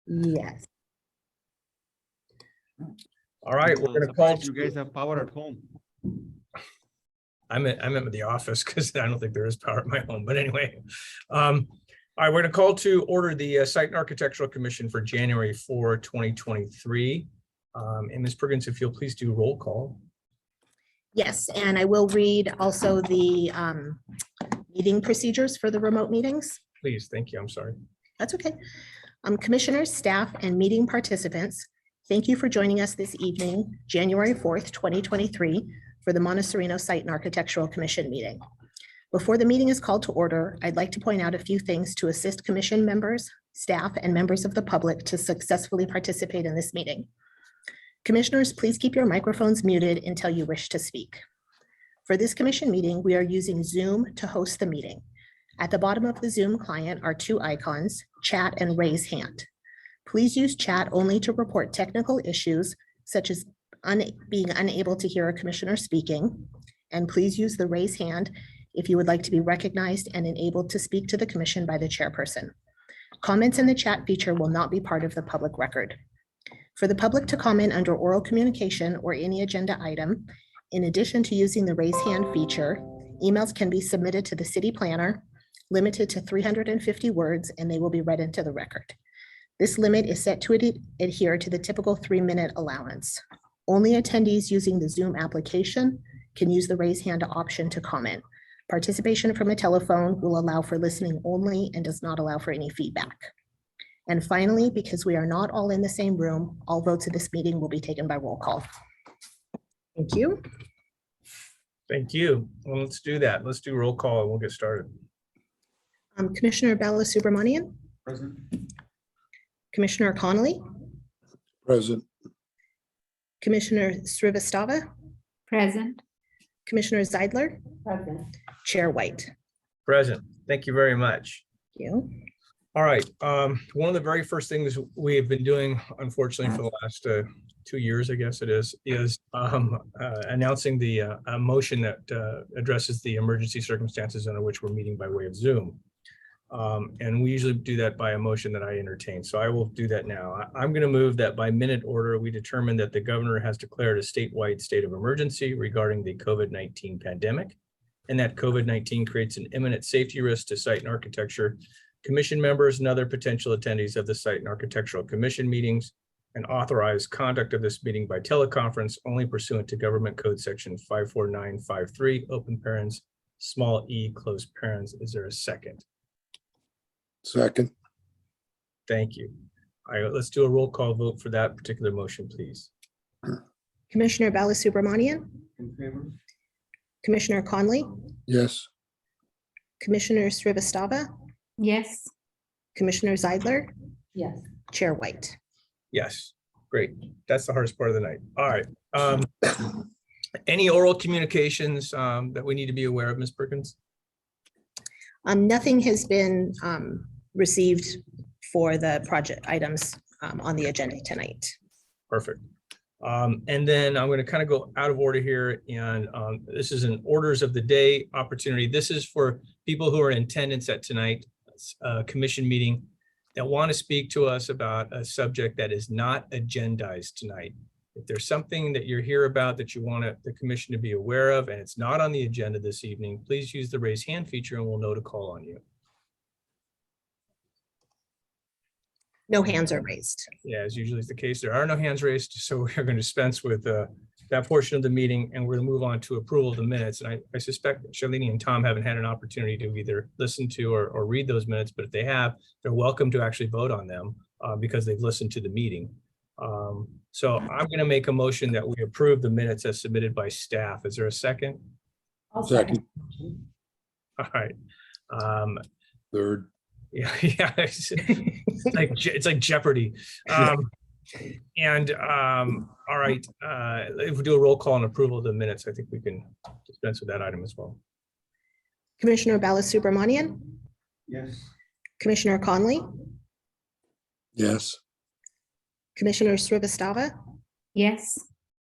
Yes. All right, we're gonna call. You guys have power at home. I'm at the office because I don't think there is power at my home, but anyway. All right, we're gonna call to order the Site and Architectural Commission for January 4, 2023. And Ms. Perkins, if you'll please do roll call. Yes, and I will read also the meeting procedures for the remote meetings. Please, thank you, I'm sorry. That's okay. Commissioners, staff, and meeting participants, thank you for joining us this evening, January 4th, 2023, for the Monte Sereno Site and Architectural Commission meeting. Before the meeting is called to order, I'd like to point out a few things to assist commission members, staff, and members of the public to successfully participate in this meeting. Commissioners, please keep your microphones muted until you wish to speak. For this commission meeting, we are using Zoom to host the meeting. At the bottom of the Zoom client are two icons, chat and raise hand. Please use chat only to report technical issues such as being unable to hear a commissioner speaking. And please use the raise hand if you would like to be recognized and enabled to speak to the commission by the chairperson. Comments in the chat feature will not be part of the public record. For the public to comment under oral communication or any agenda item, in addition to using the raise hand feature, emails can be submitted to the city planner, limited to 350 words, and they will be read into the record. This limit is set to adhere to the typical 3-minute allowance. Only attendees using the Zoom application can use the raise hand option to comment. Participation from a telephone will allow for listening only and does not allow for any feedback. And finally, because we are not all in the same room, all votes at this meeting will be taken by roll call. Thank you. Thank you. Well, let's do that. Let's do roll call and we'll get started. Commissioner Balasubramanian, Present. Commissioner Connolly, Present. Commissioner Srivastava, Present. Commissioner Zeidler, Present. Chair White. Present. Thank you very much. Thank you. All right. One of the very first things we have been doing, unfortunately, for the last 2 years, I guess it is announcing the motion that addresses the emergency circumstances under which we're meeting by way of Zoom. And we usually do that by a motion that I entertain. So I will do that now. I'm going to move that by minute order, we determine that the governor has declared a statewide state of emergency regarding the COVID-19 pandemic, and that COVID-19 creates an imminent safety risk to site and architecture commission members and other potential attendees of the Site and Architectural Commission meetings, and authorize conduct of this meeting by teleconference only pursuant to Government Code Section 54953, open parens, small e, close parens. Is there a second? Second. Thank you. All right, let's do a roll call vote for that particular motion, please. Commissioner Balasubramanian, In favor? Commissioner Conley, Yes. Commissioner Srivastava, Yes. Commissioner Zeidler, Yes. Chair White. Yes, great. That's the hardest part of the night. All right. Any oral communications that we need to be aware of, Ms. Perkins? Nothing has been received for the project items on the agenda tonight. Perfect. And then I'm going to kind of go out of order here. And this is an orders of the day opportunity. This is for people who are in attendance at tonight's commission meeting that want to speak to us about a subject that is not agendized tonight. If there's something that you're here about that you want the commission to be aware of and it's not on the agenda this evening, please use the raise hand feature and we'll know to call on you. No hands are raised. Yeah, as usually is the case, there are no hands raised, so we're going to dispense with that portion of the meeting, and we're going to move on to approval of the minutes. And I suspect that Shalini and Tom haven't had an opportunity to either listen to or read those minutes, but if they have, they're welcome to actually vote on them because they've listened to the meeting. So I'm going to make a motion that we approve the minutes as submitted by staff. Is there a second? Second. All right. Third. Yeah, it's like Jeopardy. All right, if we do a roll call on approval of the minutes, I think we can dispense with that item as well. Commissioner Balasubramanian, Yes. Commissioner Conley, Yes. Commissioner Srivastava, Yes.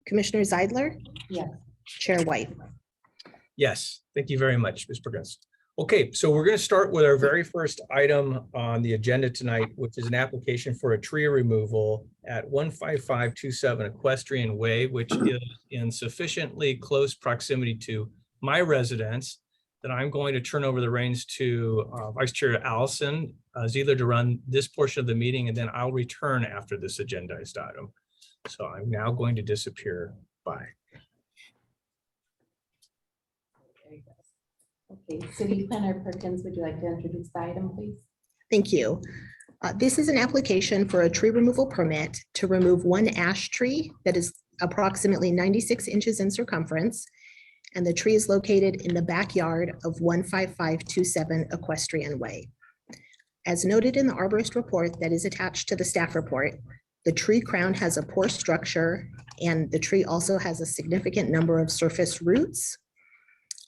Commissioner Zeidler, Yes. Chair White. Yes, thank you very much, Ms. Perkins. Okay, so we're going to start with our very first item on the agenda tonight, which is an application for a tree removal at 15527 Equestrian Way, which is in sufficiently close proximity to my residence that I'm going to turn over the reins to Vice Chair Allison Zeidler to run this portion of the meeting, and then I'll return after this agendized item. So I'm now going to disappear. Bye. Okay, City Planner Perkins, would you like to introduce the item, please? Thank you. This is an application for a tree removal permit to remove one ash tree that is approximately 96 inches in circumference, and the tree is located in the backyard of 15527 Equestrian Way. As noted in the arborist report that is attached to the staff report, the tree crown has a poor structure, and the tree also has a significant number of surface roots.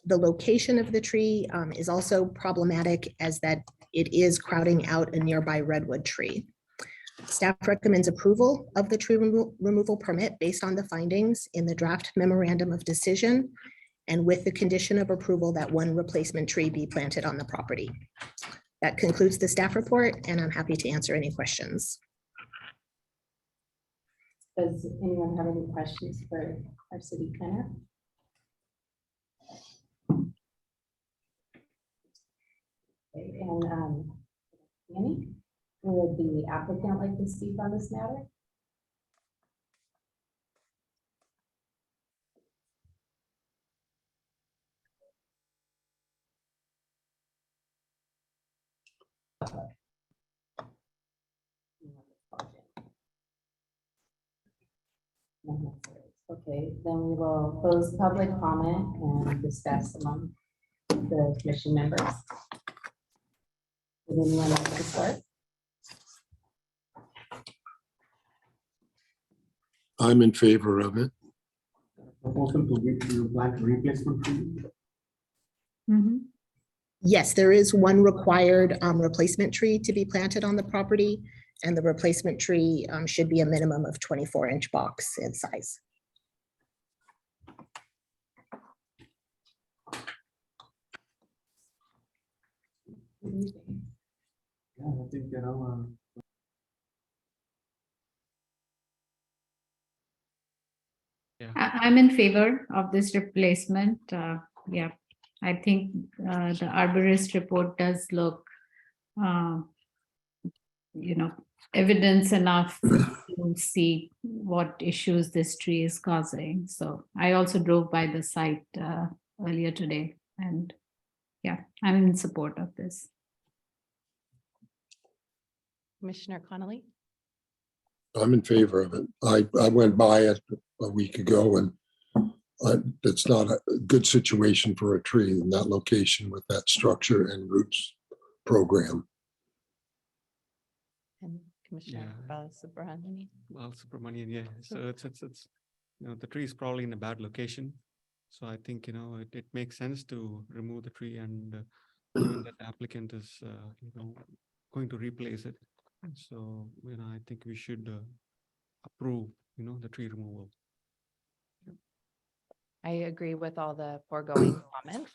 The location of the tree is also problematic, as that it is crowding out a nearby redwood tree. Staff recommends approval of the tree removal permit based on the findings in the draft memorandum of decision, and with the condition of approval that one replacement tree be planted on the property. That concludes the staff report, and I'm happy to answer any questions. Does anyone have any questions for our city planner? Okay, and Annie, would the applicant like to speak on this matter? Okay, then we will close public comment and discuss among the commission members. Would anyone like to start? I'm in favor of it. Proposal to plant replacement tree. Mhm. Yes, there is one required replacement tree to be planted on the property, and the replacement tree should be a minimum of 24-inch box in size. What do you think? Yeah, I think, you know, I'm in favor of this replacement. Yeah, I think the arborist report does look, evidence enough to see what issues this tree is causing. So I also drove by the site earlier today, and yeah, I'm in support of this. Commissioner Connolly? I'm in favor of it. I went by it a week ago, and it's not a good situation for a tree in that location with that structure and roots program. And Commissioner Subramanian? Well, Subramanian, yeah. So it's the tree is probably in a bad location. So I think, it makes sense to remove the tree, and given that the applicant is, going to replace it. So, I think we should approve, the tree removal. I agree with all the foregoing comments.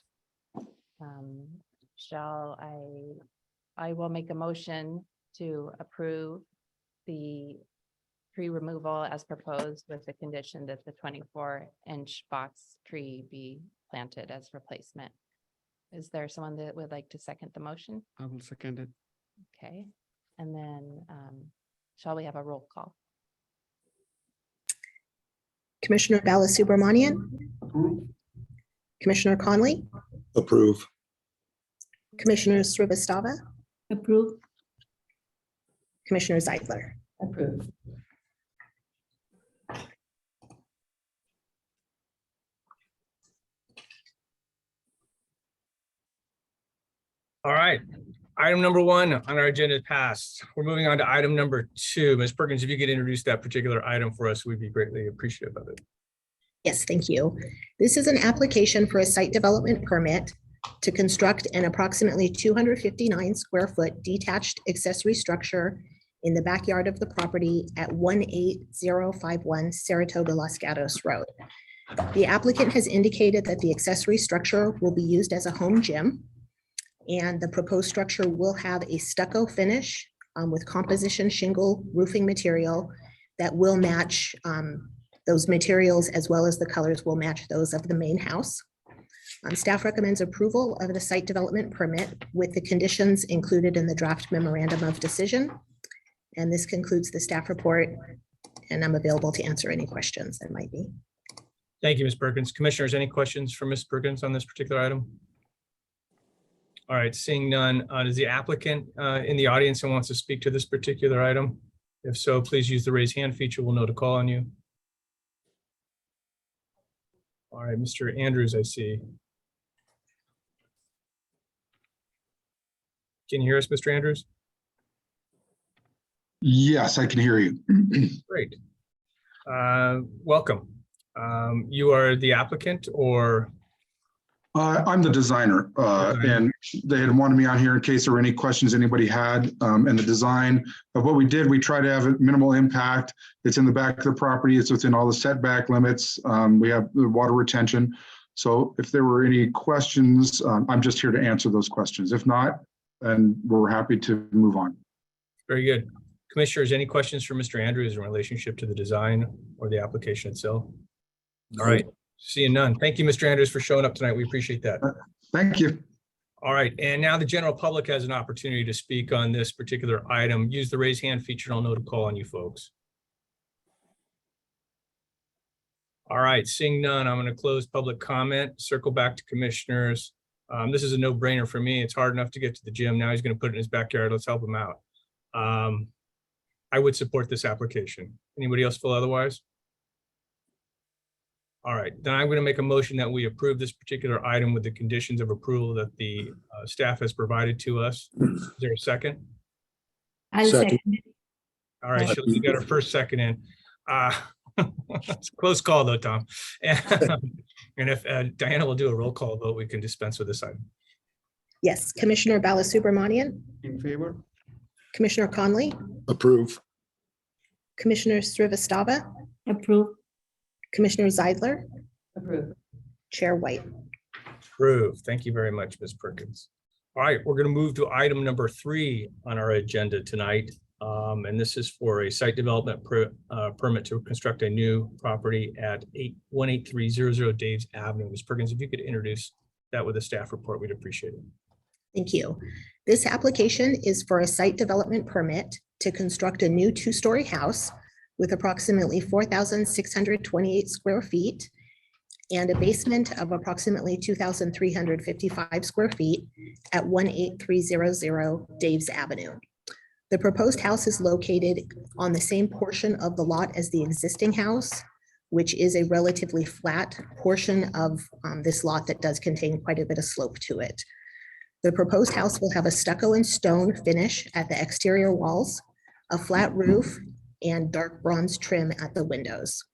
I will make a motion to approve the tree removal as proposed, with the condition that the 24-inch box tree be planted as replacement. Is there someone that would like to second the motion? I will second it. Okay, and then shall we have a roll call? Commissioner Subramanian, Commissioner Conley, Approve. Commissioner Srivastava, Approve. Commissioner Zeidler. Approved. All right. Item number 1 on our agenda is passed. We're moving on to item number 2. Ms. Perkins, if you could introduce that particular item for us, we'd be greatly appreciative of it. Yes, thank you. This is an application for a site development permit to construct an approximately 259 square foot detached accessory structure in the backyard of the property at 18051 Saratoga Los Gatos Road. The applicant has indicated that the accessory structure will be used as a home gym. And the proposed structure will have a stucco finish with composition shingle roofing material that will match those materials, as well as the colors will match those of the main house. Staff recommends approval of the site development permit with the conditions included in the draft memorandum of decision. And this concludes the staff report, and I'm available to answer any questions that might be. Thank you, Ms. Perkins. Commissioners, any questions for Ms. Perkins on this particular item? All right, seeing none, is the applicant in the audience and wants to speak to this particular item? If so, please use the raise hand feature. We'll know to call on you. All right, Mr. Andrews, I see. Can you hear us, Mr. Andrews? Yes, I can hear you. Great. Welcome. You are the applicant, or? I'm the designer, and they had wanted me on here in case there were any questions anybody had. And the design of what we did, we try to have a minimal impact. It's in the back of the property. It's within all the setback limits. We have the water retention. So if there were any questions, I'm just here to answer those questions. If not, then we're happy to move on. Very good. Commissioners, any questions for Mr. Andrews in relationship to the design or the application itself? All right, seeing none. Thank you, Mr. Andrews, for showing up tonight. We appreciate that. Thank you. All right, and now the general public has an opportunity to speak on this particular item. Use the raise hand feature and I'll know to call on you folks. All right, seeing none, I'm going to close public comment, circle back to commissioners. This is a no-brainer for me. It's hard enough to get to the gym. Now he's going to put it in his backyard. Let's help him out. I would support this application. Anybody else feel otherwise? All right, then I'm going to make a motion that we approve this particular item with the conditions of approval that the staff has provided to us. Is there a second? I'll Second. second it. All right, so we got our first second in. It's a close call though, Tom. And if Diana will do a roll call vote, we can dispense with this item. Yes, Commissioner Balasubramanian, In favor? Commissioner Conley, Approve. Commissioner Srivastava, Approve. Commissioner Zeidler, Approved. Chair White. Approved. Thank you very much, Ms. Perkins. All right, we're going to move to item number 3 on our agenda tonight. And this is for a site development permit to construct a new property at 18300 Daves Avenue. Ms. Perkins, if you could introduce that with a staff report, we'd appreciate it. Thank you. This application is for a site development permit to construct a new 2-story house with approximately 4,628 square feet and a basement of approximately 2,355 square feet at 18300 Daves Avenue. The proposed house is located on the same portion of the lot as the existing house, which is a relatively flat portion of this lot that does contain quite a bit of slope to it. The proposed house will have a stucco and stone finish at the exterior walls, a flat roof, and dark bronze trim at the windows.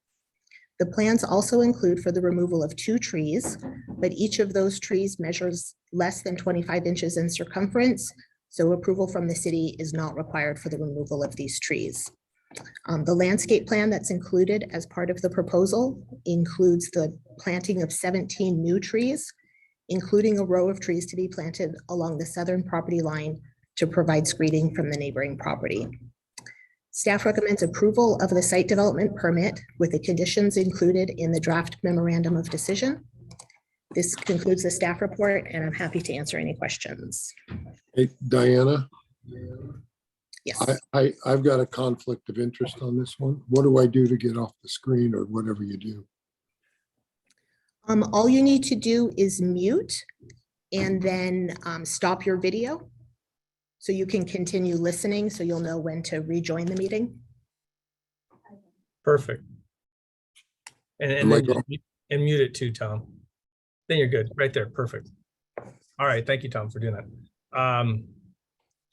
The plans also include for the removal of 2 trees, but each of those trees measures less than 25 inches in circumference, so approval from the city is not required for the removal of these trees. The landscape plan that's included as part of the proposal includes the planting of 17 new trees, including a row of trees to be planted along the southern property line to provide screening from the neighboring property. Staff recommends approval of the site development permit with the conditions included in the draft memorandum of decision. This concludes the staff report, and I'm happy to answer any questions. Hey, Diana, Yes. I've got a conflict of interest on this one. What do I do to get off the screen, or whatever you do? All you need to do is mute and then stop your video so you can continue listening, so you'll know when to rejoin the meeting. Perfect. And mute it too, Tom. Then you're good, right there, perfect. All right, thank you, Tom, for doing that.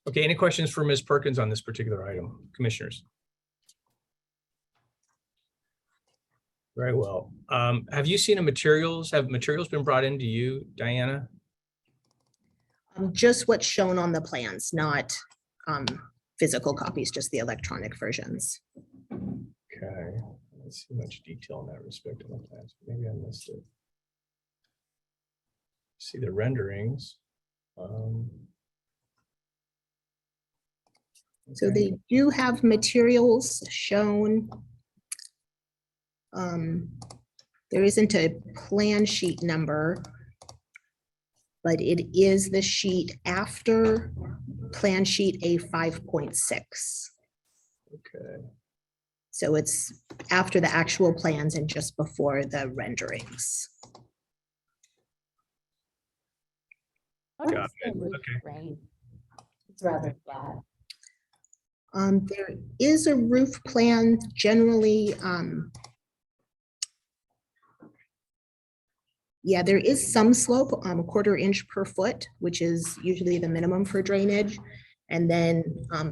Okay, any questions for Ms. Perkins on this particular item, commissioners? Very well. Have you seen materials? Have materials been brought into you, Diana? Just what's shown on the plans, not physical copies, just the electronic versions. Okay, let's see much detail in that respect on the plans. Maybe I missed it. See the renderings. So okay. they do have materials shown. There isn't a plan sheet number, but it is the sheet after plan sheet A 5.6. Okay. So it's after the actual plans and just before the renderings. What Got is the it. roof Okay. drain? It's rather flat. There is a roof plan generally. Yeah, there is some slope, a 1/4 inch per foot, which is usually the minimum for drainage. And then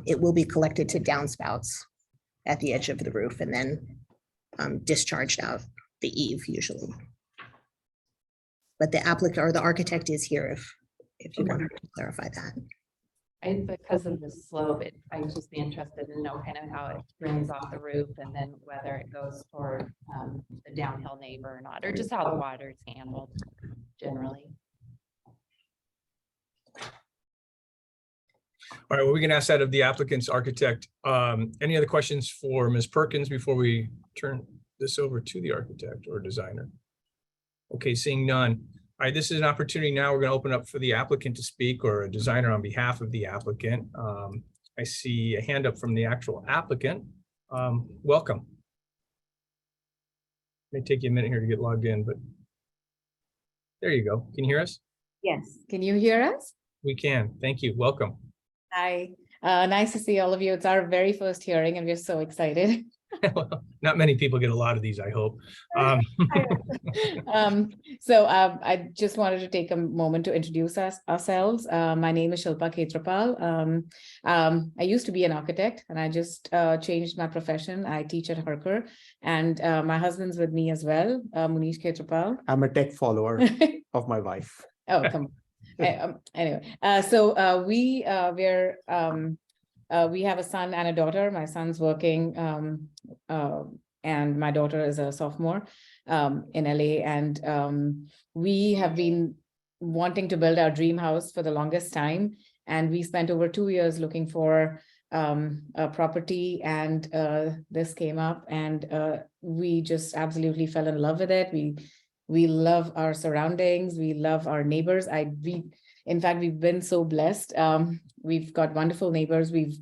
it will be collected to downspouts at the edge of the roof and then discharged out the eave usually. But the applicant or the architect is here if you want to clarify that. Because of the slope, I'd just be interested to know kind of how it drains off the roof and then whether it goes toward the downhill neighbor or not, or just how the water is handled generally. All right, well, we can ask that of the applicant's architect. Any other questions for Ms. Perkins before we turn this over to the architect or designer? Okay, seeing none. All right, this is an opportunity now. We're going to open up for the applicant to speak or a designer on behalf of the applicant. I see a hand up from the actual applicant. Welcome. May take you a minute here to get logged in, but there you go. Can you hear us? Yes, can you hear us? We can. Thank you. Welcome. Hi, nice to see all of you. It's our very first hearing and we're so excited. Not many people get a lot of these, I hope. I just wanted to take a moment to introduce ourselves. My name is Shilpa Khetrapal. I used to be an architect and I just changed my profession. I teach at Harker and my husband's with me as well, Munish Khetrapal. I'm a tech follower of my wife. Oh, come on. Anyway, we have a son and a daughter. My son's working and my daughter is a sophomore in LA. And we have been wanting to build our dream house for the longest time. And we spent over 2 years looking for a property and this came up and we just absolutely fell in love with it. We love our surroundings. We love our neighbors. In fact, we've been so blessed. We've got wonderful neighbors. We've,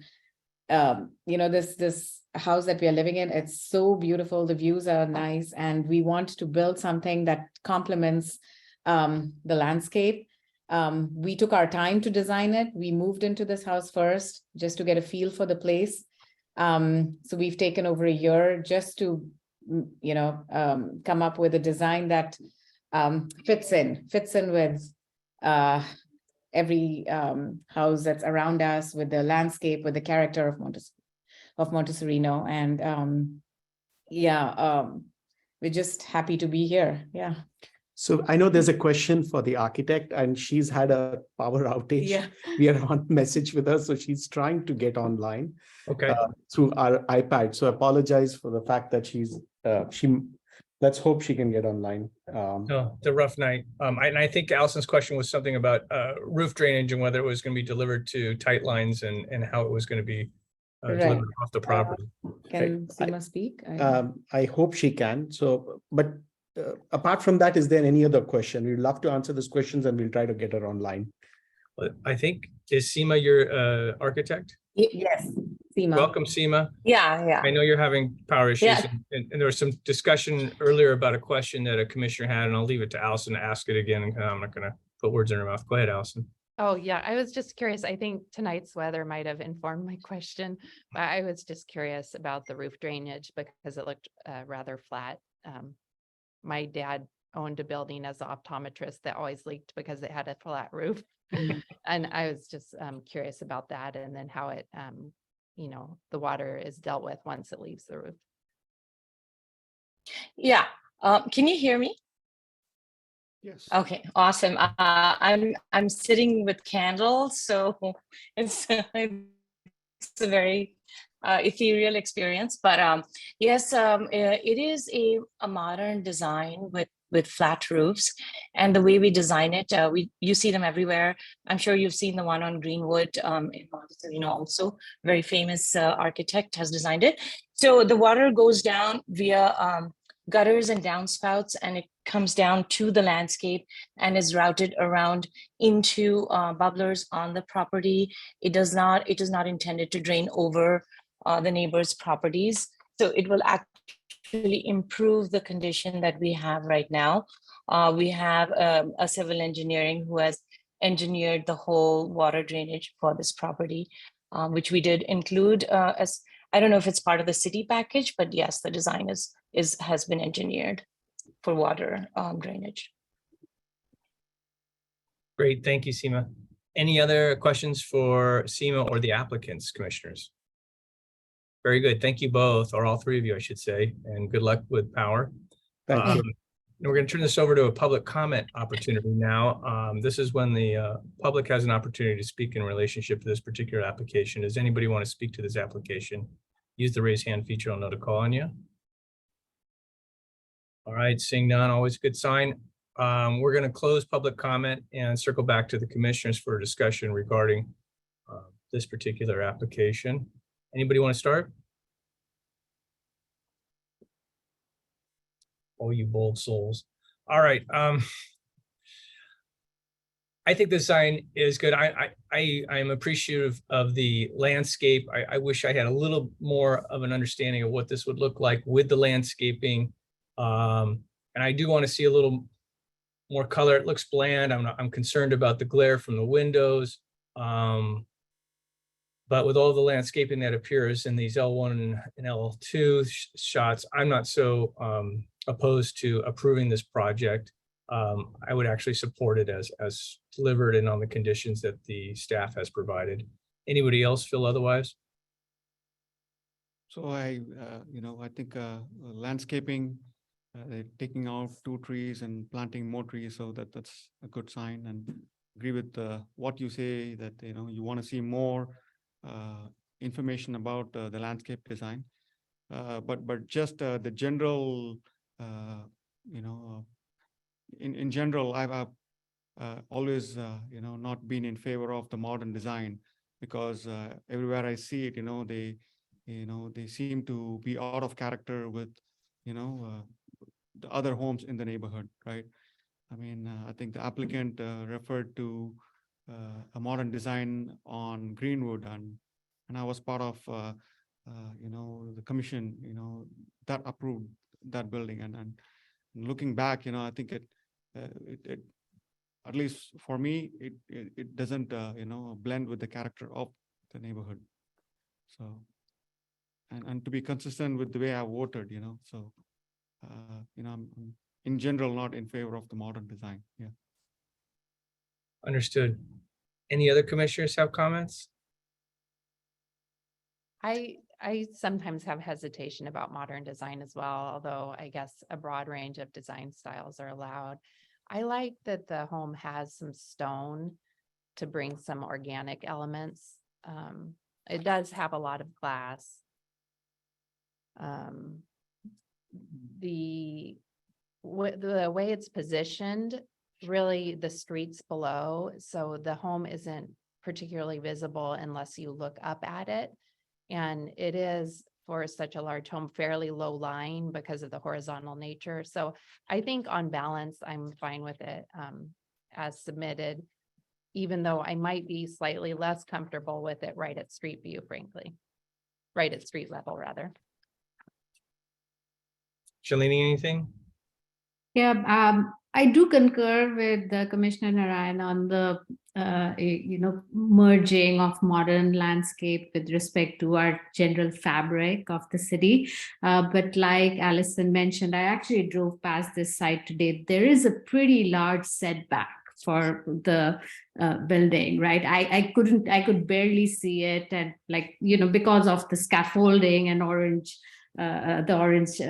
this house that we are living in, it's so beautiful. The views are nice, and we want to build something that complements the landscape. We took our time to design it. We moved into this house first just to get a feel for the place. So we've taken over a year just to, come up with a design that fits in with every house that's around us, with the landscape, with the character of Monte Sereno. And we're just happy to be here. Yeah. So I know there's a question for the architect and she's had a power outage. Yeah. We are on message with her, so she's trying to get online Okay. through our iPad. So I apologize for the fact that let's hope she can get online. No, it's a rough night. And I think Allison's question was something about roof drainage and whether it was going to be delivered to tight lines and how it was going to be delivered off the property. Can Seema speak? I hope she can. So, but apart from that, is there any other question? We'd love to answer those questions and we'll try to get her online. But I think, is Seema your architect? Yes, Seema. Welcome, Seema. Yeah. I know you're having power issues, Yeah. and there was some discussion earlier about a question that a commissioner had, and I'll leave it to Allison to ask it again. And I'm not going to put words in her mouth. Go ahead, Allison. Oh, yeah, I was just curious. I think tonight's weather might have informed my question, but I was just curious about the roof drainage because it looked rather flat. My dad owned a building as an optometrist that always leaked because it had a flat roof. And I was just curious about that, and then how it, the water is dealt with once it leaves the roof. Yeah. Can you hear me? Yes. Okay, awesome. I'm sitting with candles, so it's a very ethereal experience. But yes, it is a modern design with flat roofs, and the way we design it, you see them everywhere. I'm sure you've seen the one on Greenwood in Monte Sereno also. Very famous architect has designed it. So the water goes down via gutters and downspouts, and it comes down to the landscape and is routed around into bubblers on the property. It is not intended to drain over the neighbors' properties. So it will actually improve the condition that we have right now. We have a civil engineering who has engineered the whole water drainage for this property, which we did include as, I don't know if it's part of the city package, but yes, the design has been engineered for water drainage. Great, thank you, Seema. Any other questions for Seema or the applicants, commissioners? Very good, thank you both, or all three of you, I should say, and good luck with power. Thank you. And we're going to turn this over to a public comment opportunity now. This is when the public has an opportunity to speak in relationship to this particular application. Does anybody want to speak to this application? Use the raise hand feature, I'll know to call on you. All right, seeing none, always a good sign. We're going to close public comment and circle back to the commissioners for a discussion regarding this particular application. Anybody want to start? Oh, you bold souls. All right. I think the sign is good. I am appreciative of the landscape. I wish I had a little more of an understanding of what this would look like with the landscaping. And I do want to see a little more color. It looks bland. I'm concerned about the glare from the windows. But with all the landscaping that appears in these L1 and L2 shots, I'm not so opposed to approving this project. I would actually support it as delivered and on the conditions that the staff has provided. Anybody else feel otherwise? So I think landscaping, taking out 2 trees and planting more trees, so that's a good sign, and agree with what you say that you want to see more information about the landscape design, but just the general in general, I've always not been in favor of the modern design, because everywhere I see it, they seem to be out of character with the other homes in the neighborhood, right? I mean, I think the applicant referred to a modern design on Greenwood, and I was part of the commission that approved that building, and looking back, I think it at least for me, it doesn't blend with the character of the neighborhood. So and to be consistent with the way I voted, so I'm in general not in favor of the modern design. Yeah. Understood. Any other commissioners have comments? I sometimes have hesitation about modern design as well, although I guess a broad range of design styles are allowed. I like that the home has some stone to bring some organic elements. It does have a lot of glass. The way it's positioned, really the street's below, so the home isn't particularly visible unless you look up at it. And it is, for such a large home, fairly low lying because of the horizontal nature. So I think on balance, I'm fine with it as submitted, even though I might be slightly less comfortable with it right at street view, frankly, right at street level, rather. Shalini, anything? Yeah, I do concur with Commissioner Narayan on the merging of modern landscape with respect to our general fabric of the city. But like Allison mentioned, I actually drove past this site today. There is a pretty large setback for the building, right? I could barely see it, and because of the scaffolding and the orange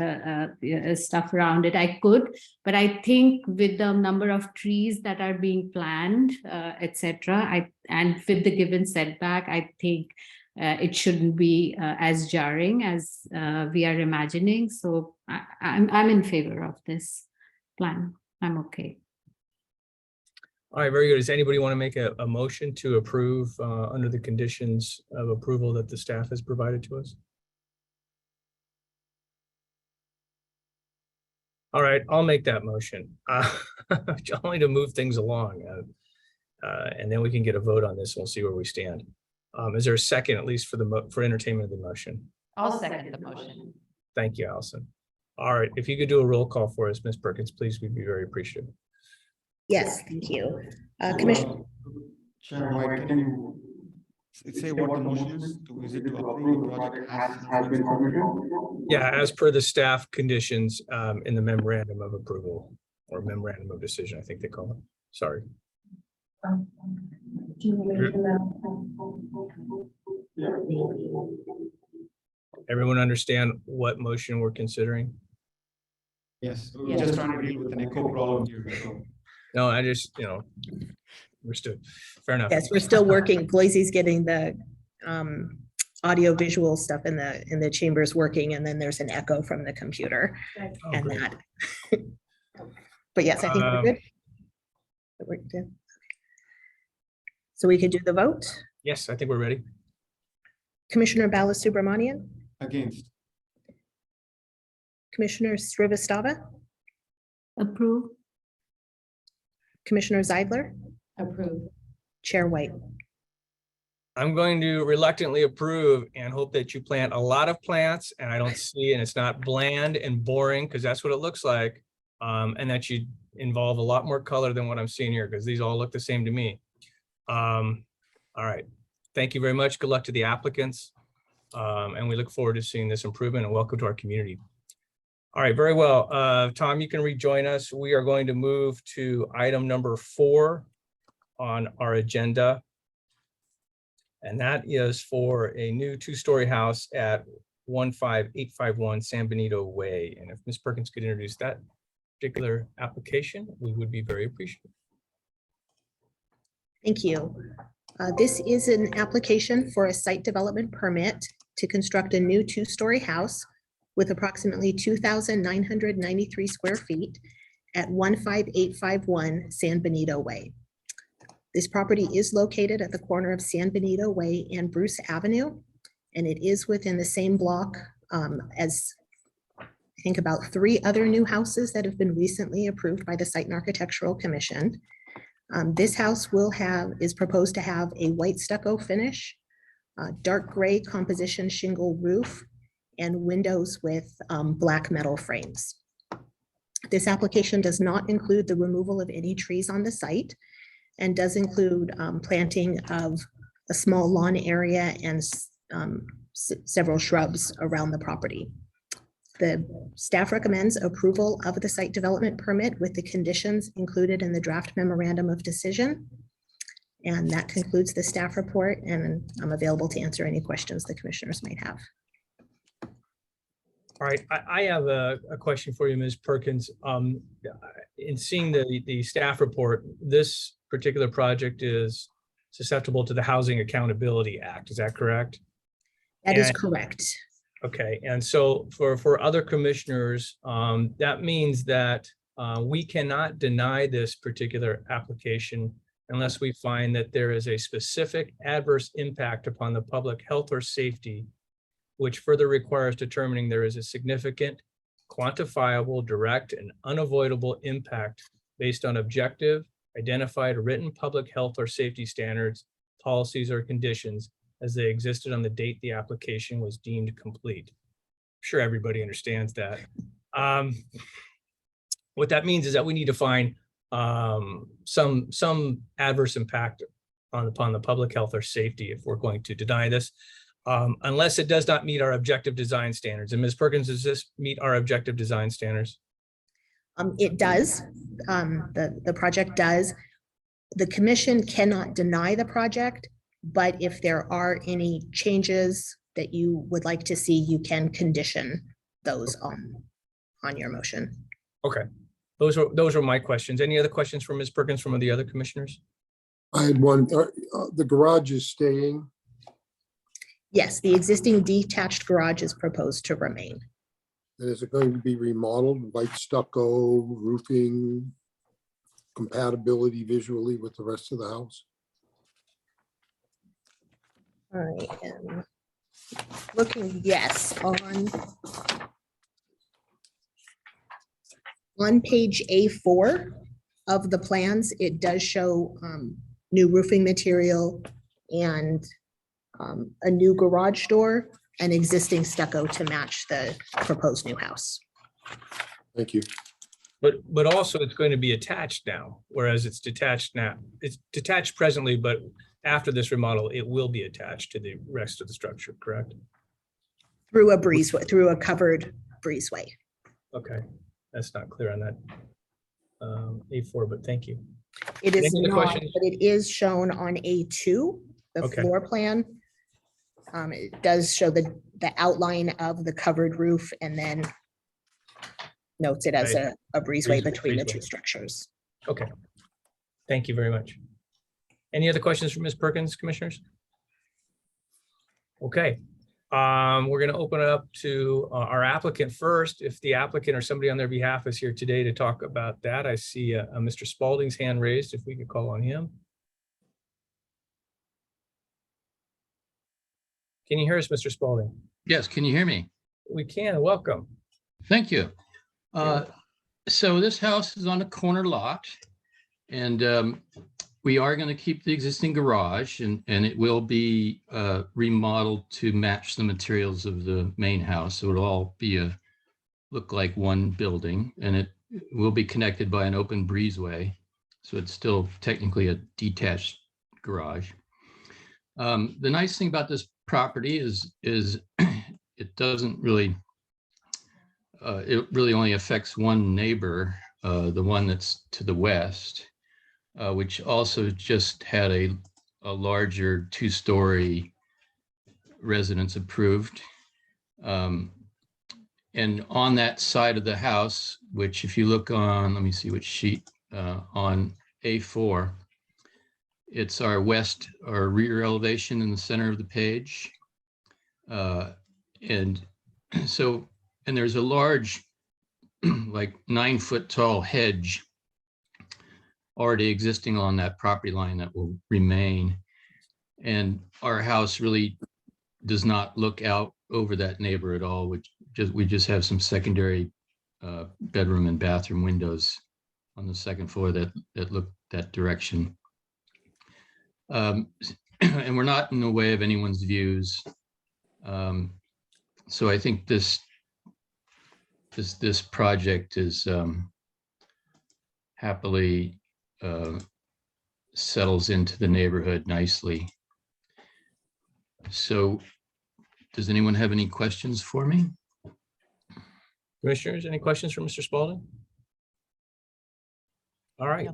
stuff around it, I could, but I think with the number of trees that are being planned, etc., and with the given setback, I think it shouldn't be as jarring as we are imagining. So I'm in favor of this plan. I'm okay. All right, very good. Does anybody want to make a motion to approve under the conditions of approval that the staff has provided to us? All right, I'll make that motion. Only to move things along. And then we can get a vote on this and we'll see where we stand. Is there a second, at least for entertainment of the motion? I'll second the motion. Thank you, Allison. All right, if you could do a roll call for us, Ms. Perkins, please, we'd be very appreciative. Yes, thank you. Commissioner, Chair White, can you say what the motion is? Is it to approve the project has been submitted? Yeah, as per the staff conditions in the memorandum of approval or memorandum of decision, I think they call it. Sorry. Everyone understand what motion we're considering? Yes, we're just trying to deal with an echo problem here. So. No, I just, understood. Fair enough. yes, we're still working. Boise's getting the audio visual stuff in the chambers working, and then there's an echo from the computer and great. that. But yes, I think we're good. We're good. So we could do the vote. Yes, I think we're ready. Commissioner Balasubramanian, Against. Commissioner Srivastava, Approve. Commissioner Zeidler, Approve. Chair White. I'm going to reluctantly approve and hope that you plant a lot of plants and I don't see, and it's not bland and boring, because that's what it looks like. And that you involve a lot more color than what I'm seeing here, because these all look the same to me. All right. Thank you very much. Good luck to the applicants. And we look forward to seeing this improvement, and welcome to our community. All right, very well. Tom, you can rejoin us. We are going to move to item number 4 on our agenda. And that is for a new 2-story house at 15851 San Benito Way. And if Ms. Perkins could introduce that particular application, we would be very appreciative. Thank you. This is an application for a site development permit to construct a new 2-story house with approximately 2,993 square feet at 15851 San Benito Way. This property is located at the corner of San Benito Way and Bruce Avenue, and it is within the same block as I think about 3 other new houses that have been recently approved by the Site and Architectural Commission. This house is proposed to have a white stucco finish, dark gray composition shingle roof, and windows with black metal frames. This application does not include the removal of any trees on the site and does include planting of a small lawn area and several shrubs around the property. The staff recommends approval of the site development permit with the conditions included in the draft memorandum of decision. And that concludes the staff report, and I'm available to answer any questions the commissioners might have. All right, I have a question for you, Ms. Perkins. In seeing the staff report, this particular project is susceptible to the Housing Accountability Act. Is that correct? That is correct. Okay, and so for other commissioners, that means that we cannot deny this particular application unless we find that there is a specific adverse impact upon the public health or safety, which further requires determining there is a significant, quantifiable, direct, and unavoidable impact based on objective, identified, written public health or safety standards, policies, or conditions as they existed on the date the application was deemed complete. I'm sure everybody understands that. What that means is that we need to find some adverse impact upon the public health or safety if we're going to deny this, unless it does not meet our objective design standards. And Ms. Perkins, does this meet our objective design standards? It does. The project does. The commission cannot deny the project, but if there are any changes that you would like to see, you can condition those on your motion. Okay, those are my questions. Any other questions for Ms. Perkins from the other commissioners? I had one, the garage is staying. Yes, the existing detached garage is proposed to remain. And is it going to be remodeled, white stucco, roofing, compatibility visually with the rest of the house? I am looking, yes, on page A4 of the plans, it does show new roofing material and a new garage door and existing stucco to match the proposed new house. Thank you. But also it's going to be attached now, whereas it's detached now. It's detached presently, but after this remodel, it will be attached to the rest of the structure, correct? Through a breezeway, through a covered breezeway. Okay, that's not clear on that A4, but thank you. It is Any other not, questions? but it is shown on A2, the Okay. floor plan. It does show the outline of the covered roof and then notes it as Right. a breezeway between the Breezeway. two structures. Okay. Thank you very much. Any other questions from Ms. Perkins, commissioners? Okay, we're going to open it up to our applicant first. If the applicant or somebody on their behalf is here today to talk about that, I see Mr. Spalding's hand raised, if we could call on him. Can you hear us, Mr. Spalding? Yes, can you hear me? We can, welcome. Thank you. So this house is on a corner lot, and we are going to keep the existing garage, and it will be remodeled to match the materials of the main house. So it'll all be look like one building, and it will be connected by an open breezeway. So it's still technically a detached garage. The nice thing about this property is it doesn't really, it really only affects one neighbor, the one that's to the west, which also just had a larger 2-story residence approved. And on that side of the house, which if you look on, let me see which sheet, on A4, it's our rear elevation in the center of the page. And there's a large, like 9-foot tall hedge already existing on that property line that will remain. And our house really does not look out over that neighbor at all, we just have some secondary bedroom and bathroom windows on the second floor that look that direction. And we're not in the way of anyone's views. So I think this project is happily settles into the neighborhood nicely. So does anyone have any questions for me? Commissioners, any questions for Mr. Spalding? All right.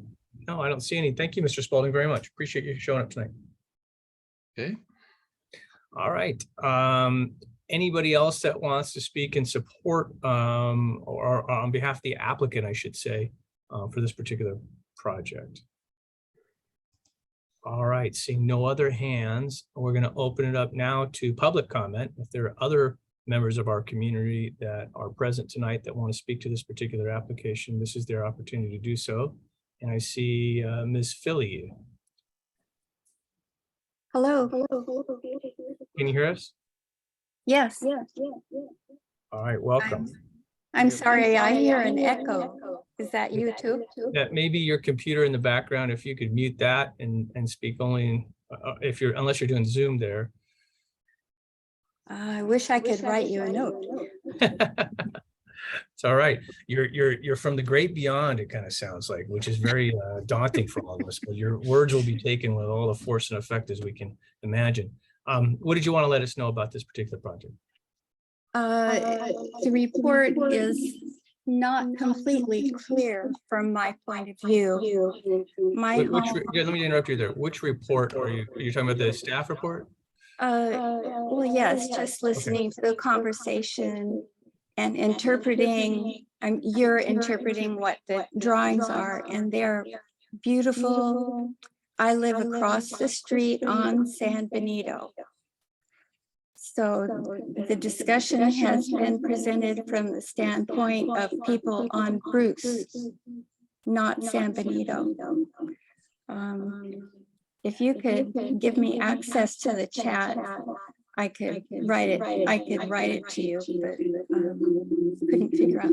No, I don't see any. Thank you, Mr. Spalding, very much. Appreciate you showing up tonight. Okay. All right. Anybody else that wants to speak in support or on behalf of the applicant, I should say, for this particular project? All right, seeing no other hands, we're going to open it up now to public comment. If there are other members of our community that are present tonight that want to speak to this particular application, this is their opportunity to do so. And I see Ms. Philly. Hello. Can you hear us? Yes. All right, welcome. I'm sorry, I hear an echo. Is that you too? That may be your computer in the background. If you could mute that and speak only unless you're doing Zoom there. I wish I could write you a note. It's all right. You're from the great beyond, it kind of sounds like, which is very daunting for all of us, but your words will be taken with all the force and effect as we can imagine. What did you want to let us know about this particular project? The report is not completely clear from my point of view. Let me interrupt you there. Which report are you talking about? The staff report? Well, yes, just listening to the conversation and interpreting, you're interpreting what the drawings are, and they're beautiful. I live across the street on San Benito. So the discussion has been presented from the standpoint of people on Bruce, not San Benito. If you could give me access to the chat, I could write it to you, but couldn't figure out.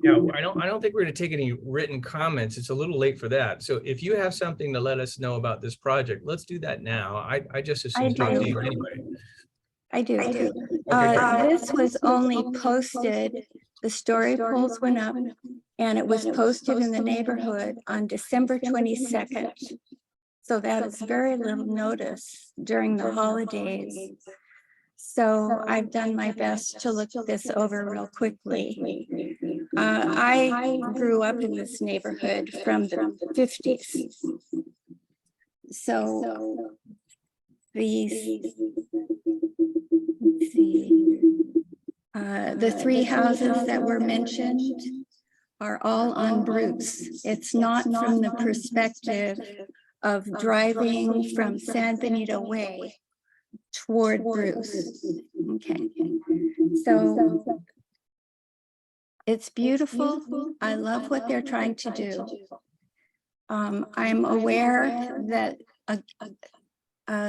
Yeah, I don't think we're going to take any written comments. It's a little late for that. So if you have something to let us know about this project, let's do that now. I just assume talk to you anyway. I do. Okay, great. This was only posted, the story polls went up, and it was posted in the neighborhood on December 22nd. So that is very little notice during the holidays. So I've done my best to look this over real quickly. I grew up in this neighborhood from the 50s. So these, let's see, the three houses that were mentioned are all on Bruce. It's not from the perspective of driving from San Benito Way toward Bruce. Okay, so it's beautiful. I love what they're trying to do. I'm aware that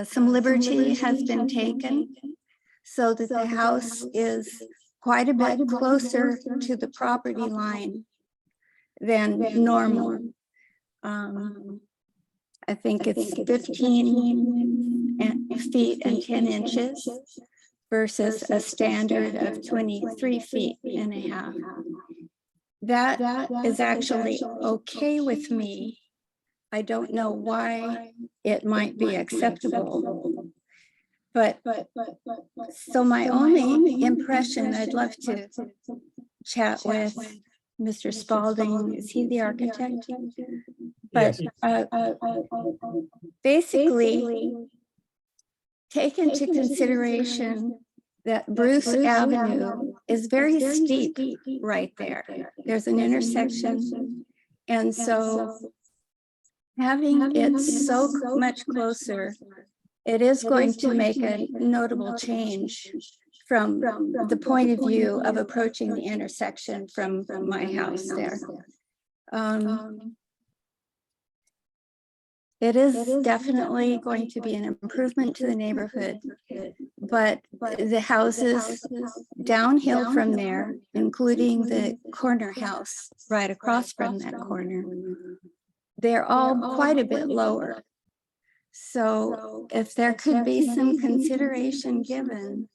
some liberty has been taken so that the house is quite a bit closer to the property line than normal. I think it's 15 feet and 10 inches versus a standard of 23 feet and a half. That is actually okay with me. I don't know why it might be acceptable. But so my only impression, I'd love to chat with Mr. Spalding. Is he the architect? But basically, take into consideration that Bruce Avenue is very steep right there. There's an intersection. And so having it so much closer, it is going to make a notable change from the point of view of approaching the intersection from my house there. It is definitely going to be an improvement to the neighborhood, but the houses downhill from there, including the corner house right across from that corner, they're all quite a bit lower. So if there could be some consideration given,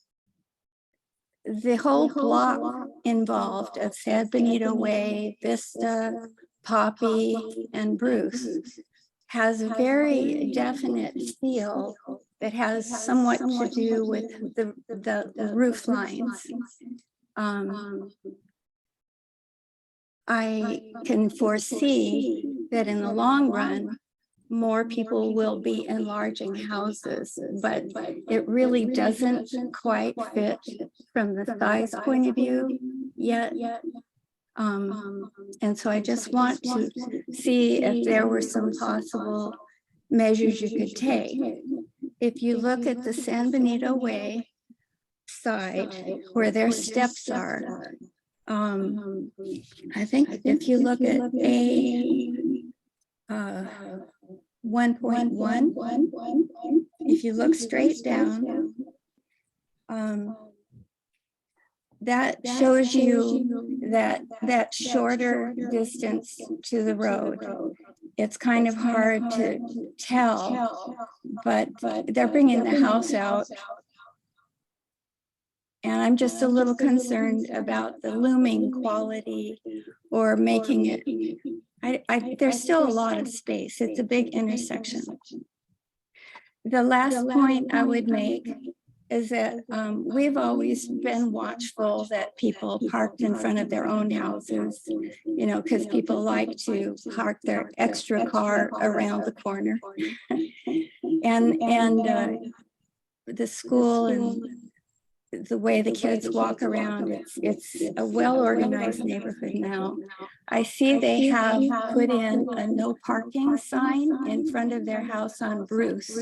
the whole block involved of San Benito Way, Vista, Poppy, and Bruce has a very definite feel that has somewhat to do with the roof lines. I can foresee that in the long run, more people will be enlarging houses, but it really doesn't quite fit from the size point of view yet. And so I just want to see if there were some possible measures you could take. If you look at the San Benito Way side where their steps are, I think if you look at A 1.1, if you look straight down, that shows you that shorter distance to the road. It's kind of hard to tell, but they're bringing the house out. And I'm just a little concerned about the looming quality or making it, there's still a lot of space. It's a big intersection. The last point I would make is that we've always been watchful that people parked in front of their own houses, you know, because people like to park their extra car around the corner. and the school and the way the kids walk around, it's a well-organized neighborhood now. I see they have put in a no parking sign in front of their house on Bruce.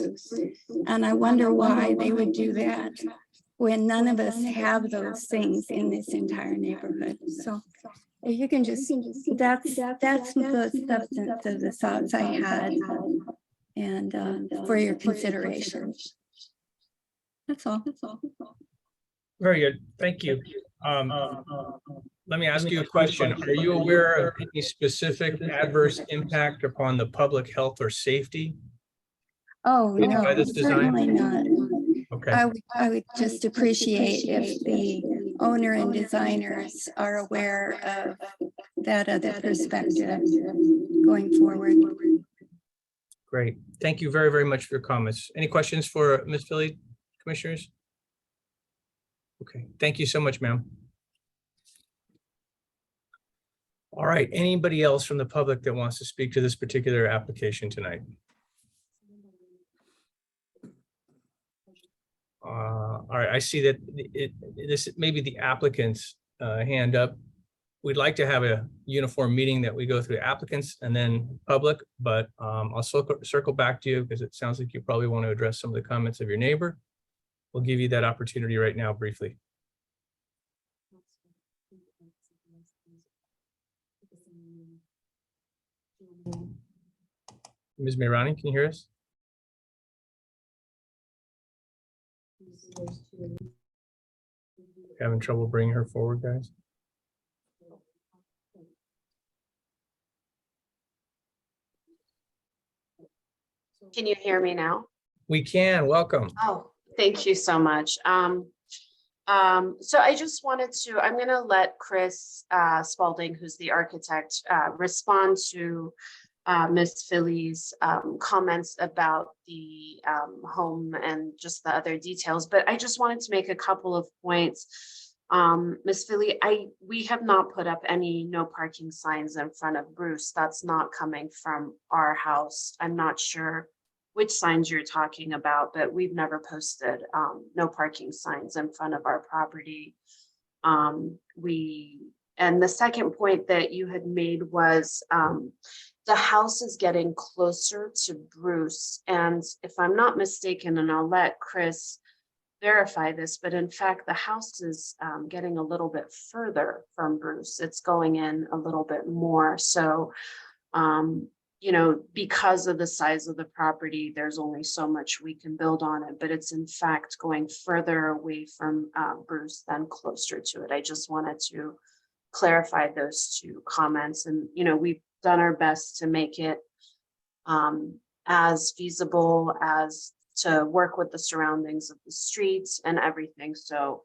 And I wonder why they would do that. when none of us have those things in this entire neighborhood. So if you can just, that's the substance of the thoughts I had, and for your consideration. That's all. Very good. Thank you. Let me ask you a question. Are you aware of any specific adverse impact upon the public health or safety? Oh, no, by this design? certainly not. Okay. I would just appreciate if the owner and designers are aware of that other perspective going forward. Great. Thank you very, very much for your comments. Any questions for Ms. Philly, commissioners? Okay, thank you so much, ma'am. All right, anybody else from the public that wants to speak to this particular application tonight? All right, I see that this may be the applicant's hand up. We'd like to have a uniform meeting that we go through applicants and then public, but I'll circle back to you because it sounds like you probably want to address some of the comments of your neighbor. We'll give you that opportunity right now briefly. Ms. Mehrani, can you hear us? Having trouble bringing her forward, guys? Can you hear me now? We can. Welcome. Oh, thank you so much. So I just wanted to, I'm going to let Chris Spalding, who's the architect, respond to Ms. Philly's comments about the home and just the other details. But I just wanted to make a couple of points. Ms. Philly, we have not put up any no parking signs in front of Bruce. That's not coming from our house. I'm not sure which signs you're talking about, but we've never posted no parking signs in front of our property. And the second point that you had made was the house is getting closer to Bruce. And if I'm not mistaken, and I'll let Chris verify this, but in fact, the house is getting a little bit further from Bruce. It's going in a little bit more. So, you know, because of the size of the property, there's only so much we can build on it, but it's in fact going further away from Bruce than closer to it. I just wanted to clarify those two comments. And, you know, we've done our best to make it as feasible as to work with the surroundings of the streets and everything. So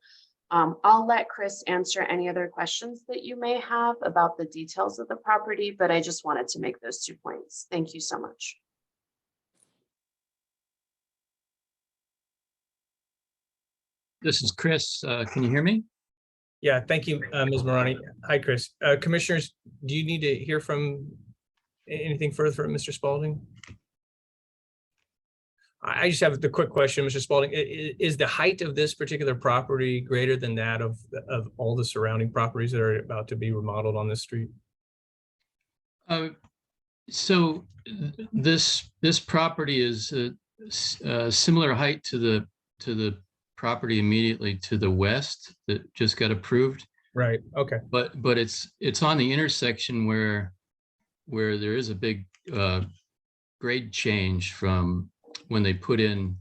I'll let Chris answer any other questions that you may have about the details of the property, but I just wanted to make those 2 points. Thank you so much. This is Chris. Can you hear me? Yeah, thank you, Ms. Mehrani. Hi, Chris. Commissioners, do you need to hear from anything further from Mr. Spalding? I just have the quick question, Mr. Spalding. Is the height of this particular property greater than that of all the surrounding properties that are about to be remodeled on this street? So this property is a similar height to the property immediately to the west that just got approved. Right. Okay. But it's on the intersection where there is a big grade change from when they put in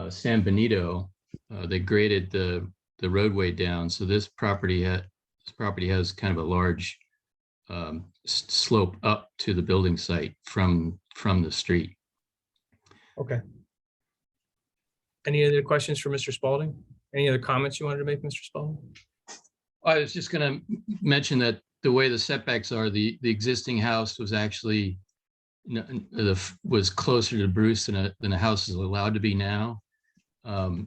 San Benito. They graded the roadway down. So this property has kind of a large slope up to the building site from the street. Okay. Any other questions for Mr. Spalding? Any other comments you wanted to make, Mr. Spalding? I was just going to mention that the way the setbacks are, the existing house was actually was closer to Bruce than a house is allowed to be now.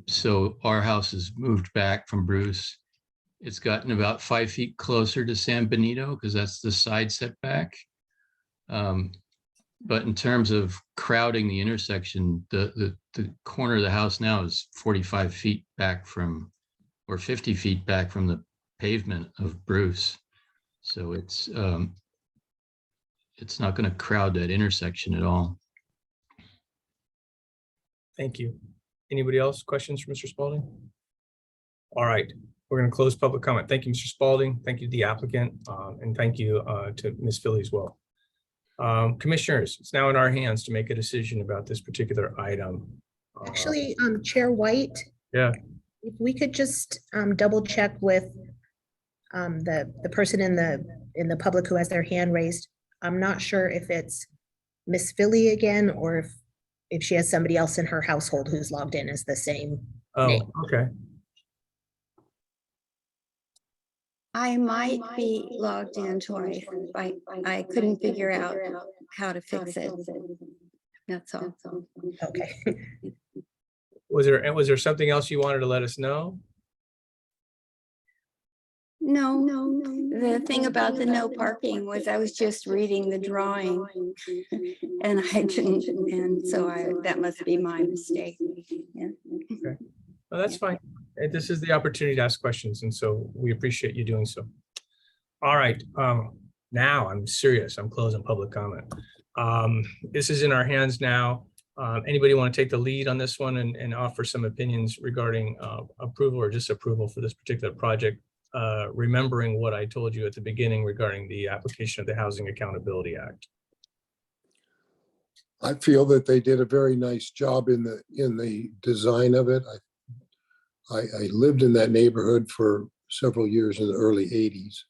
So our house has moved back from Bruce. It's gotten about 5 feet closer to San Benito because that's the side setback. But in terms of crowding the intersection, the corner of the house now is 45 feet back from, or 50 feet back from the pavement of Bruce. So it's not going to crowd that intersection at all. Thank you. Anybody else? Questions for Mr. Spalding? All right, we're going to close public comment. Thank you, Mr. Spalding. Thank you to the applicant, and thank you to Ms. Philly as well. Commissioners, it's now in our hands to make a decision about this particular item. Actually, Chair White, Yeah, if we could just double check with the person in the public who has their hand raised. I'm not sure if it's Miss Philly again, or if she has somebody else in her household who's logged in as the same name. oh, okay. I might be logged in twice. I couldn't figure out how to fix it. That's all. Okay. Was there something else you wanted to let us know? No, the thing about the no parking was I was just reading the drawing and I didn't, and so that must be my mistake. Yeah. Okay. Well, that's fine. This is the opportunity to ask questions, and so we appreciate you doing so. All right, now I'm serious. I'm closing public comment. This is in our hands now. Anybody want to take the lead on this one and offer some opinions regarding approval or disapproval for this particular project? Remembering what I told you at the beginning regarding the application of the Housing Accountability Act. I feel that they did a very nice job in the design of it. I lived in that neighborhood for several years in the early 80s.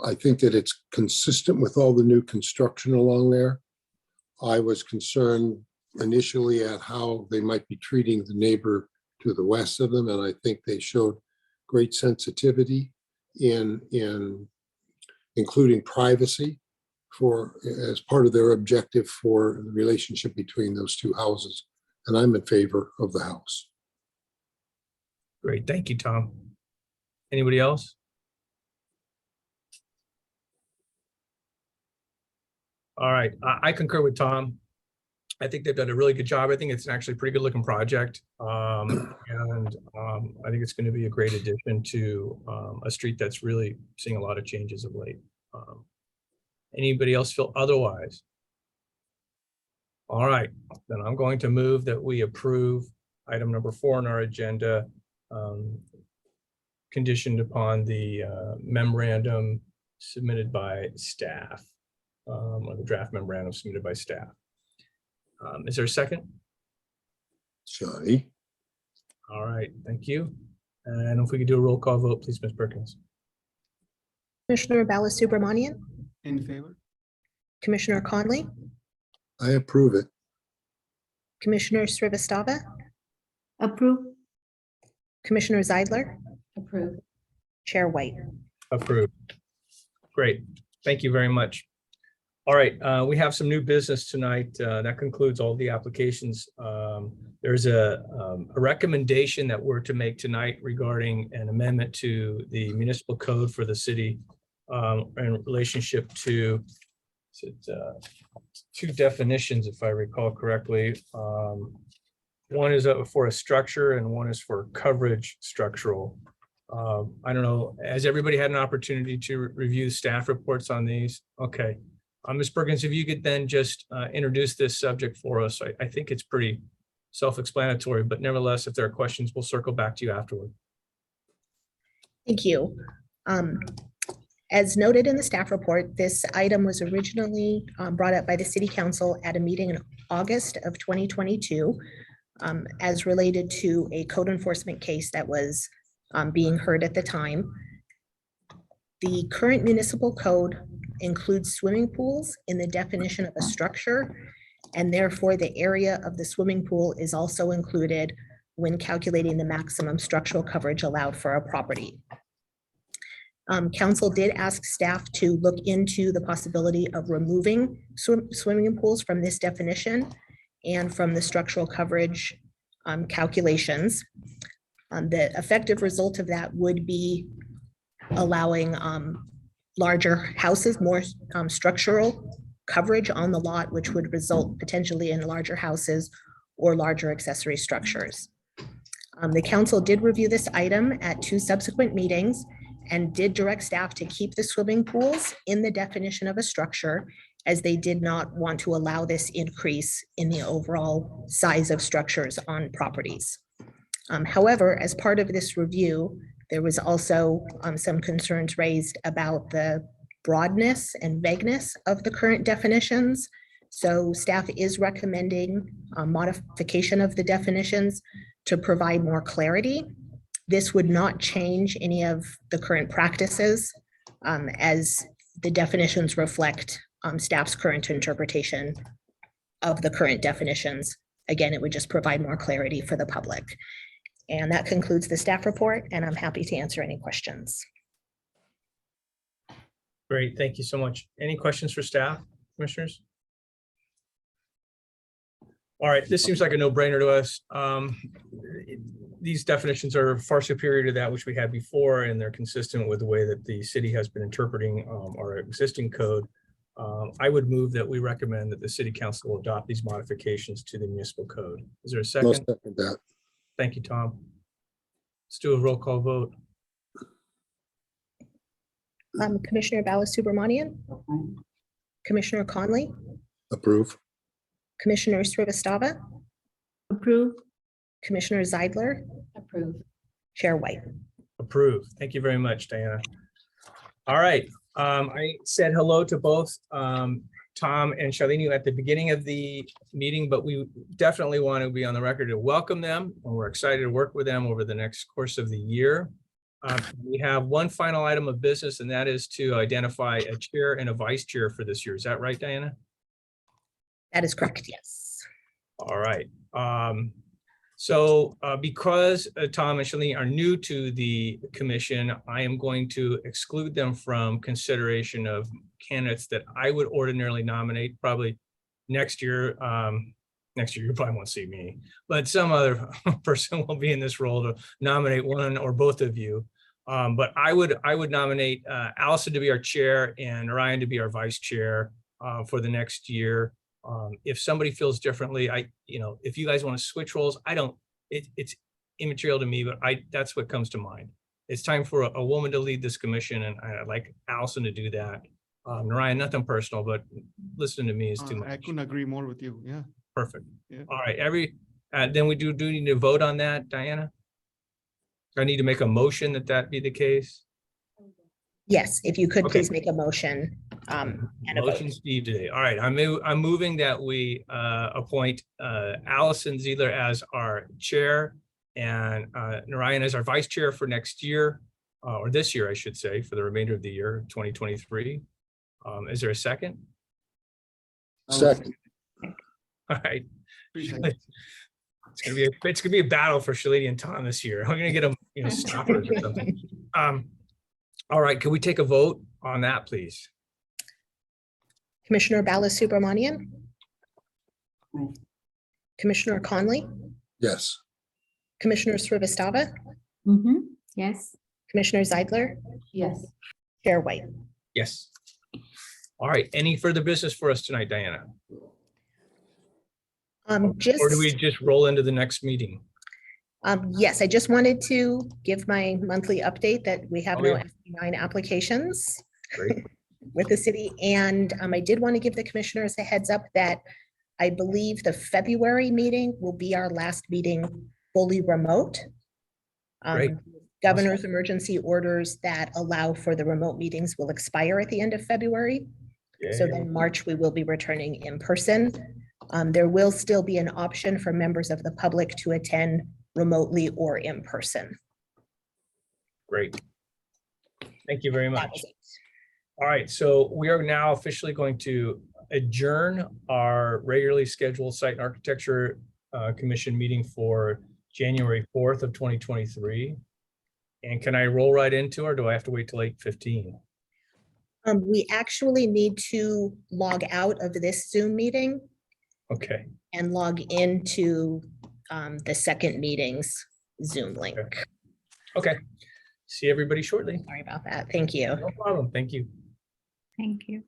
I think that it's consistent with all the new construction along there. I was concerned initially at how they might be treating the neighbor to the west of them, and I think they showed great sensitivity in including privacy as part of their objective for the relationship between those two houses. And I'm in favor of the house. Great, thank you, Tom. Anybody else? All right, I concur with Tom. I think they've done a really good job. I think it's actually a pretty good looking project. I think it's going to be a great addition to a street that's really seeing a lot of changes of late. Anybody else feel otherwise? All right, then I'm going to move that we approve item number 4 on our agenda, conditioned upon the memorandum submitted by staff, or the draft memorandum submitted by staff. Is there a second? Johnny? All right, thank you. And if we could do a roll call vote, please, Ms. Perkins. Commissioner Balasubramanian, In favor? Commissioner Conley, I approve it. Commissioner Srivastava, Approve. Commissioner Zeidler, Approved. Chair White. Approved. Great, thank you very much. All right, we have some new business tonight. That concludes all the applications. There's a recommendation that we're to make tonight regarding an amendment to the municipal code for the city in relationship to two definitions, if I recall correctly. One is for a structure and one is for coverage structural. I don't know, has everybody had an opportunity to review staff reports on these? Okay. Ms. Perkins, if you could then just introduce this subject for us. I think it's pretty self-explanatory, but nevertheless, if there are questions, we'll circle back to you afterward. Thank you. As noted in the staff report, this item was originally brought up by the City Council at a meeting in August of 2022 as related to a code enforcement case that was being heard at the time. The current municipal code includes swimming pools in the definition of a structure, and therefore the area of the swimming pool is also included when calculating the maximum structural coverage allowed for a property. Council did ask staff to look into the possibility of removing swimming pools from this definition and from the structural coverage calculations. The effective result of that would be allowing larger houses, more structural coverage on the lot, which would result potentially in larger houses or larger accessory structures. The council did review this item at 2 subsequent meetings and did direct staff to keep the swimming pools in the definition of a structure, as they did not want to allow this increase in the overall size of structures on properties. However, as part of this review, there was also some concerns raised about the broadness and vagueness of the current definitions. So staff is recommending a modification of the definitions to provide more clarity. This would not change any of the current practices, as the definitions reflect staff's current interpretation of the current definitions. Again, it would just provide more clarity for the public. And that concludes the staff report, and I'm happy to answer any questions. Great, thank you so much. Any questions for staff, commissioners? All right, this seems like a no-brainer to us. These definitions are far superior to that which we had before, and they're consistent with the way that the city has been interpreting our existing code. I would move that we recommend that the city council will adopt these modifications to the municipal code. Is there a second? Most second that. Thank you, Tom. Let's do a roll call vote. Commissioner Balasubramanian, Commissioner Conley, Approve. Commissioner Srivastava, Approve. Commissioner Zeidler, Approve. Chair White. Approved. Thank you very much, Diana. All right. I said hello to both Tom and Shalini at the beginning of the meeting, but we definitely want to be on the record to welcome them, and we're excited to work with them over the next course of the year. We have one final item of business, and that is to identify a chair and a vice chair for this year. Is that right, Diana? That is correct, yes. All right. So because Tom and Shalini are new to the commission, I am going to exclude them from consideration of candidates that I would ordinarily nominate. Probably next year, you probably won't see me, but some other person will be in this role to nominate one or both of you. But I would nominate Allison to be our chair and Ryan to be our vice chair for the next year. If somebody feels differently, if you guys want to switch roles, it's immaterial to me, but that's what comes to mind. It's time for a woman to lead this commission, and I'd like Allison to do that. Ryan, nothing personal, but listening to me is too much. I couldn't agree more with you. Yeah. Perfect. Yeah. All right. Then we do need to vote on that, Diana? I need to make a motion that be the case. Yes, if you could Okay. please make a motion and a vote. Motion Steve today. All right, I'm moving that we appoint Allison Zeidler as our chair and Narayan as our vice chair for next year, or this year, I should say, for the remainder of the year, 2023. Is there a second? Second. All right. It's gonna be a battle for Shalini and Tom this year. I'm gonna get them, stoppers or something. All right, can we take a vote on that, please? Commissioner Balasubramanian, Commissioner Conley, Yes. Commissioner Srivastava, Yes. Commissioner Zeidler, Yes. Chair White. Yes. All right, any further business for us tonight, Diana? Or do we just roll into the next meeting? Yes, I just wanted to give my monthly update that we have Oh, no yeah. SB9 applications Great. with the city. And I did want to give the commissioners a heads up that I believe the February meeting will be our last meeting fully remote. Great. Governor's emergency orders that allow for the remote meetings will expire at the end of February. So Yay. then March, we will be returning in person. There will still be an option for members of the public to attend remotely or in person. Great. Thank you very That much. was it. All right, so we are now officially going to adjourn our regularly scheduled Site and Architecture Commission meeting for January 4th of 2023. And can I roll right into, or do I have to wait till 8:15? We actually need to log out of this Zoom meeting Okay, and log into the second meeting's Zoom link. okay. See everybody shortly. Sorry about that. Thank you. No problem. Thank you. Thank you.